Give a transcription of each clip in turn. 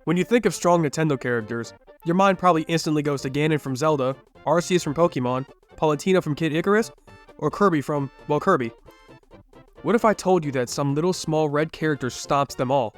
When you think of strong Nintendo characters, your mind probably instantly goes to Ganon from Zelda, Arceus from Pokemon, Palutena from Kid Icarus, or Kirby from, well, Kirby. What if I told you that some little small red character stops them all?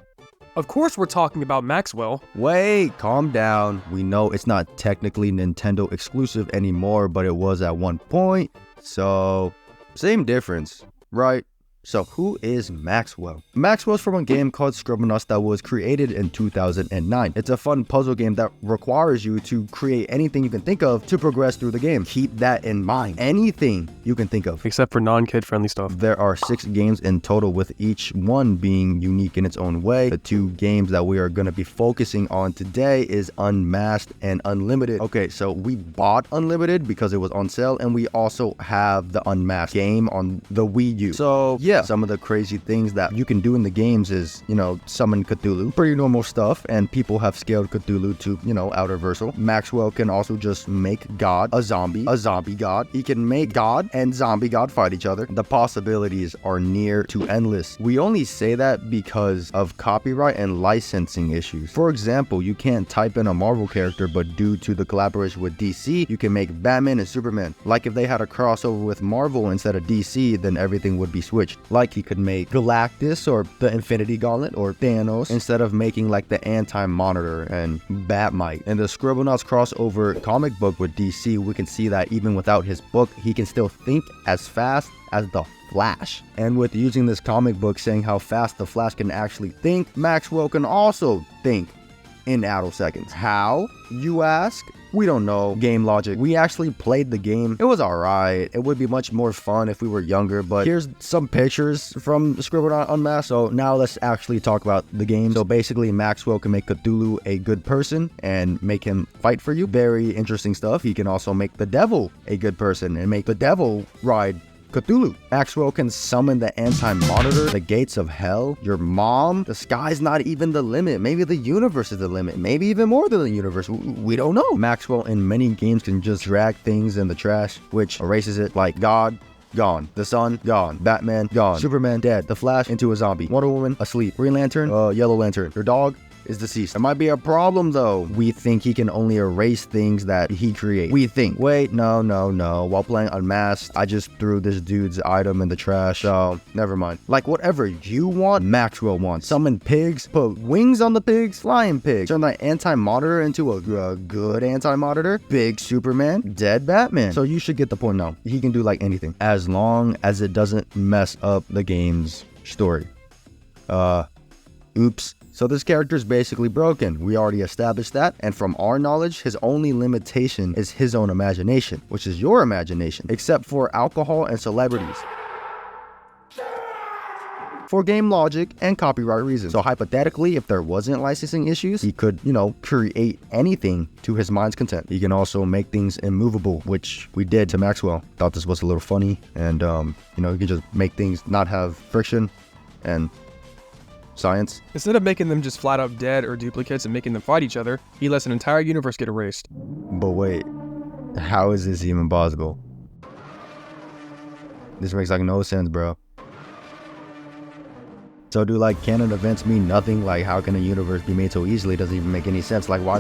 Of course we're talking about Maxwell. Wait, calm down. We know it's not technically Nintendo exclusive anymore, but it was at one point. So, same difference, right? So who is Maxwell? Maxwell's from a game called Scribblenauts that was created in 2009. It's a fun puzzle game that requires you to create anything you can think of to progress through the game. Keep that in mind. Anything you can think of. Except for non-kid friendly stuff. There are 6 games in total, with each one being unique in its own way. The 2 games that we are going to be focusing on today is Unmasked and Unlimited. Okay, so we bought Unlimited because it was on sale, and we also have the Unmasked game on the Wii U. So yeah, some of the crazy things that you can do in the games is, summon Cthulhu. Pretty normal stuff, and people have scaled Cthulhu to, outer versal. Maxwell can also just make God a zombie God. He can make God and zombie God fight each other. The possibilities are near to endless. We only say that because of copyright and licensing issues. For example, you can't type in a Marvel character, but due to the collaboration with DC, you can make Batman and Superman. Like if they had a crossover with Marvel instead of DC, then everything would be switched. Like he could make Galactus or the Infinity Gauntlet or Thanos instead of making like the Anti-Monitor and Batmite. In the Scribblenauts crossover comic book with DC, we can see that even without his book, he can still think as fast as the Flash. And with using this comic book saying how fast the Flash can actually think, Maxwell can also think in attoseconds. How, you ask? We don't know. Game logic. We actually played the game. It was alright. It would be much more fun if we were younger, but here's some pictures from Scribblenauts Unmasked. So now let's actually talk about the game. So basically, Maxwell can make Cthulhu a good person and make him fight for you. Very interesting stuff. He can also make the devil a good person and make the devil ride Cthulhu. Maxwell can summon the Anti-Monitor, the gates of hell, your mom. The sky's not even the limit. Maybe the universe is the limit. Maybe even more than the universe. We don't know. Maxwell in many games can just drag things in the trash, which erases it, like God, gone. The sun, gone. Batman, gone. Superman, dead. The Flash, into a zombie. Wonder Woman, asleep. Green Lantern, Yellow Lantern. Your dog is deceased. There might be a problem though. We think he can only erase things that he creates. We think. Wait, no. While playing Unmasked, I just threw this dude's item in the trash, so never mind. Like whatever you want, Maxwell wants. Summon pigs, put wings on the pigs, flying pigs. Turn that Anti-Monitor into a good Anti-Monitor. Big Superman, dead Batman. So you should get the point now. He can do like anything, as long as it doesn't mess up the game's story. Oops. So this character is basically broken. We already established that. And from our knowledge, his only limitation is his own imagination, which is your imagination, except for alcohol and celebrities. For game logic and copyright reasons. So hypothetically, if there wasn't licensing issues, he could, create anything to his mind's content. He can also make things immovable, which we did to Maxwell. Thought this was a little funny. And, he can just make things not have friction and science. Instead of making them just flat out dead or duplicates and making them fight each other, he lets an entire universe get erased. But wait, how is this even possible? This makes like no sense, bro. So do like canon events mean nothing? Like how can a universe be made so easily? It doesn't even make any sense. Like why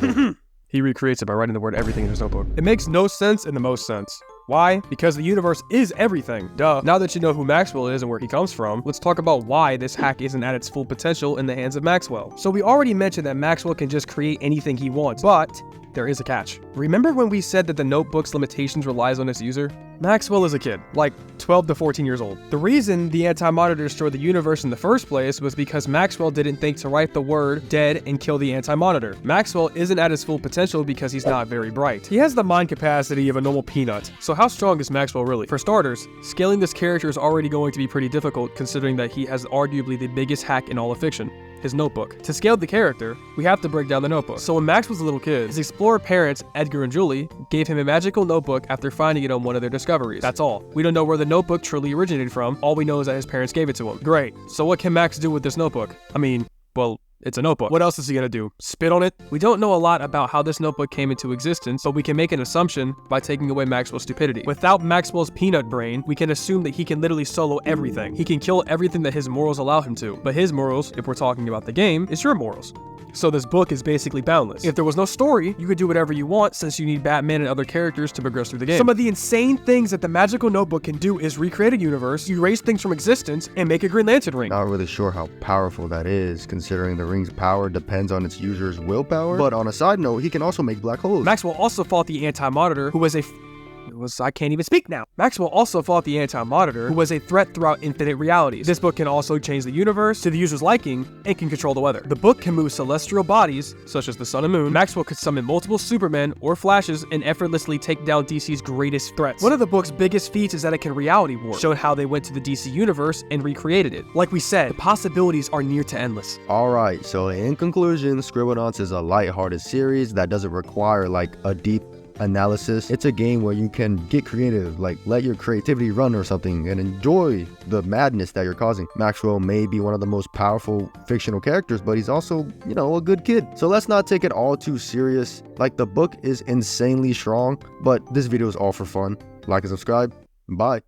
He recreates it by writing the word everything in his notebook. It makes no sense in the most sense. Why? Because the universe is everything. Duh. Now that you know who Maxwell is and where he comes from, let's talk about why this hack isn't at its full potential in the hands of Maxwell. So we already mentioned that Maxwell can just create anything he wants, but there is a catch. Remember when we said that the notebook's limitations relies on its user? Maxwell is a kid, like 12 to 14 years old. The reason the Anti-Monitor destroyed the universe in the first place was because Maxwell didn't think to write the word dead and kill the Anti-Monitor. Maxwell isn't at his full potential because he's not very bright. He has the mind capacity of a normal peanut. So how strong is Maxwell really? For starters, scaling this character is already going to be pretty difficult considering that he has arguably the biggest hack in all of fiction. His notebook. To scale the character, we have to break down the notebook. So when Max was a little kid, his explorer parents, Edgar and Julie, gave him a magical notebook after finding it on one of their discoveries. That's all. We don't know where the notebook truly originated from. All we know is that his parents gave it to him. Great. So what can Max do with this notebook? I mean, well, It's a notebook. What else is he gonna do? Spit on it? We don't know a lot about how this notebook came into existence, but we can make an assumption by taking away Maxwell's stupidity. Without Maxwell's peanut brain, we can assume that he can literally solo everything. He can kill everything that his morals allow him to. But his morals, if we're talking about the game, is your morals. So this book is basically boundless. If there was no story, you could do whatever you want since you need Batman and other characters to progress through the game. Some of the insane things that the magical notebook can do is recreate a universe, erase things from existence, and make a Green Lantern ring. Not really sure how powerful that is, considering the ring's power depends on its user's willpower. But on a side note, he can also make black holes. Maxwell also fought the Anti-Monitor, who was I can't even speak now. Maxwell also fought the Anti-Monitor, who was a threat throughout infinite realities. This book can also change the universe to the user's liking and can control the weather. The book can move celestial bodies, such as the sun and moon. Maxwell could summon multiple Supermen or Flashes and effortlessly take down DC's greatest threats. One of the book's biggest feats is that it can reality warp, showing how they went to the DC universe and recreated it. Like we said, the possibilities are near to endless. Alright, so in conclusion, Scribblenauts is a lighthearted series that doesn't require like a deep analysis. It's a game where you can get creative, like let your creativity run or something and enjoy the madness that you're causing. Maxwell may be one of the most powerful fictional characters, but he's also, you know, a good kid. So let's not take it all too serious. Like, the book is insanely strong, but this video is all for fun. Like and subscribe. Bye.